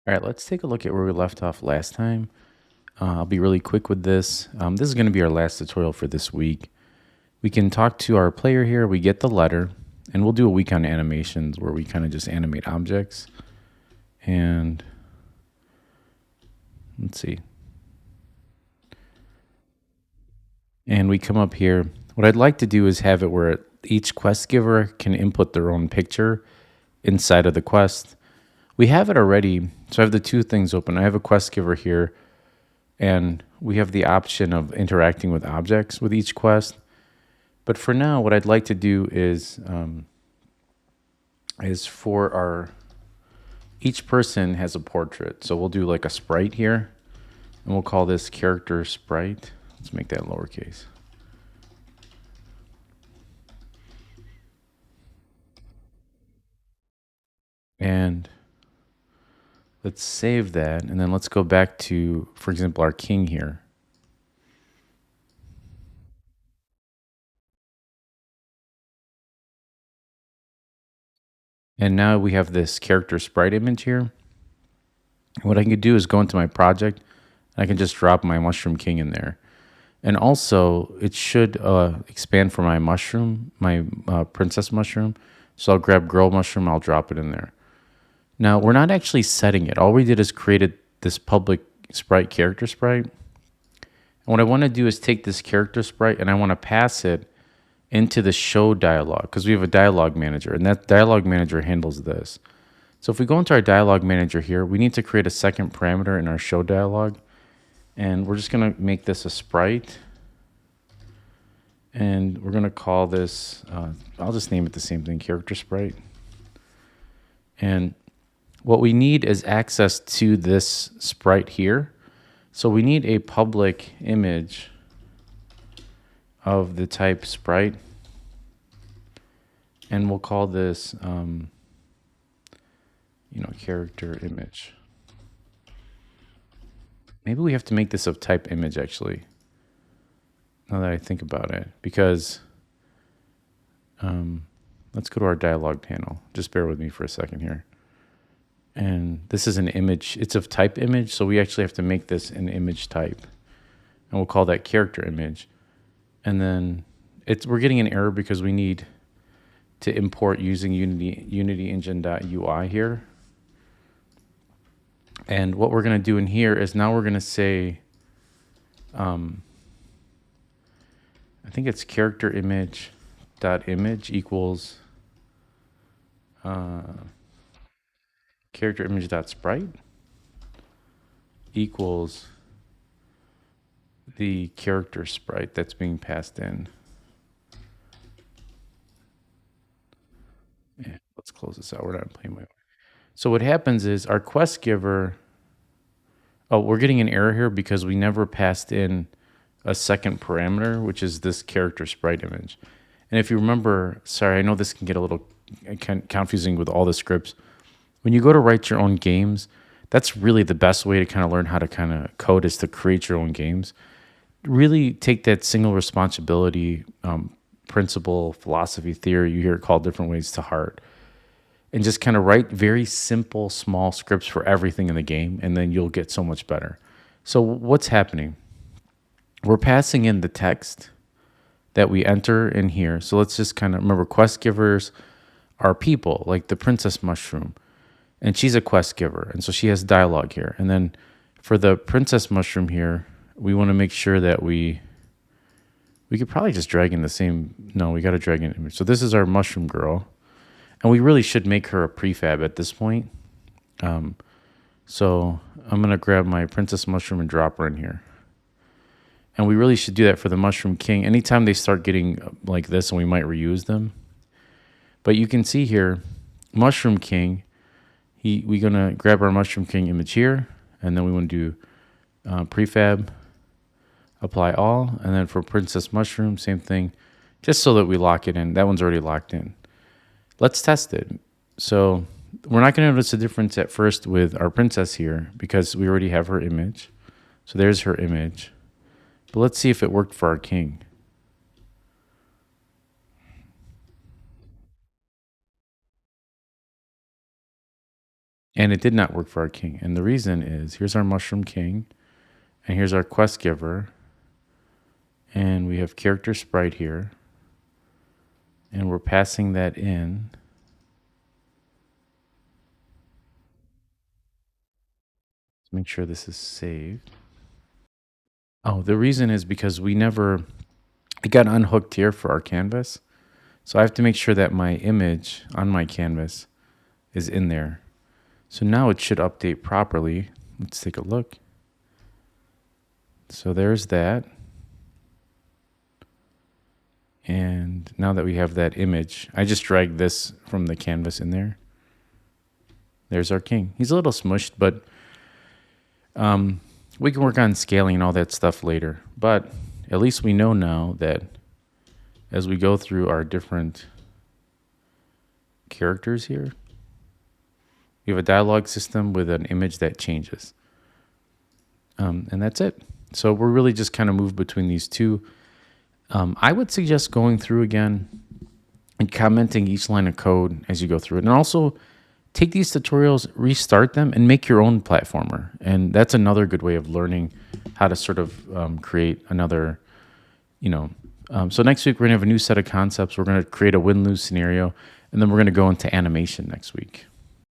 All right, let's take a look at where we left off last time. I'll be really quick with this. This is going to be our last tutorial for this week. We can talk to our player here. We get the letter, and we'll do a week on animations where we kind of just animate objects. And let's see. And we come up here. What I'd like to do is have it where each quest giver can input their own picture inside of the quest. We have it already. So I have the two things open. I have a quest giver here, and we have the option of interacting with objects with each quest. But for now, what I'd like to do is for our each person has a portrait. So we'll do like a sprite here, and we'll call this character sprite. Let's make that lowercase. And let's save that, and then let's go back to, for example, our king here. And now we have this character sprite image here. What I can do is go into my project, and I can just drop my mushroom king in there. And also, it should expand for my mushroom, my princess mushroom. So I'll grab girl mushroom, I'll drop it in there. Now, we're not actually setting it. All we did is created this public sprite, character sprite. And what I want to do is take this character sprite and I want to pass it into the show dialog because we have a dialog manager, and that dialog manager handles this. So if we go into our dialog manager here, we need to create a second parameter in our show dialog. And we're just going to make this a sprite. And we're going to call this, I'll just name it the same thing, character sprite. And what we need is access to this sprite here. So we need a public image of the type sprite. And we'll call this, character image. Maybe we have to make this of type image, actually, now that I think about it, because let's go to our dialog panel. Just bear with me for a second here. And this is an image. It's of type image, so we actually have to make this an image type. And we'll call that character image. And then we're getting an error because we need to import using Unity Engine.ui here. And what we're going to do in here is now we're going to say, I think it's character image dot image equals character image dot sprite equals the character sprite that's being passed in. Yeah, let's close this out. We're not playing with. So what happens is our quest giver. Oh, we're getting an error here because we never passed in a second parameter, which is this character sprite image. And if you remember, sorry, I know this can get a little confusing with all the scripts. When you go to write your own games, that's really the best way to kind of learn how to kind of code is to create your own games. Really take that single responsibility principle, philosophy, theory, you hear it called different ways, to heart. And just kind of write very simple, small scripts for everything in the game, and then you'll get so much better. So what's happening? We're passing in the text that we enter in here. So let's just kind of remember, quest givers are people, like the princess mushroom. And she's a quest giver, and so she has dialogue here. And then for the princess mushroom here, we want to make sure that we could probably just drag in the same, no, we got to drag in image. So this is our mushroom girl. And we really should make her a prefab at this point. So I'm going to grab my princess mushroom and drop her in here. And we really should do that for the mushroom king. Anytime they start getting like this, and we might reuse them. But you can see here, mushroom king, we're going to grab our mushroom king image here. And then we want to do prefab, apply all. And then for princess mushroom, same thing. Just so that we lock it in. That one's already locked in. Let's test it. So we're not going to notice a difference at first with our princess here because we already have her image. So there's her image. But let's see if it worked for our king. And it did not work for our king. And the reason is, here's our mushroom king, and here's our quest giver, and we have character sprite here, and we're passing that in. Let's make sure this is saved. Oh, the reason is because it got unhooked here for our canvas. So I have to make sure that my image on my canvas is in there. So now it should update properly. Let's take a look. So there's that. And now that we have that image, I just dragged this from the canvas in there. There's our king. He's a little smushed, but we can work on scaling and all that stuff later. But at least we know now that as we go through our different characters here, we have a dialogue system with an image that changes. And that's it. So we're really just kind of moved between these two. I would suggest going through again and commenting each line of code as you go through it. And also take these tutorials, restart them, and make your own platformer. And that's another good way of learning how to sort of create another, so next week we're going to have a new set of concepts. We're going to create a win-lose scenario, and then we're going to go into animation next week.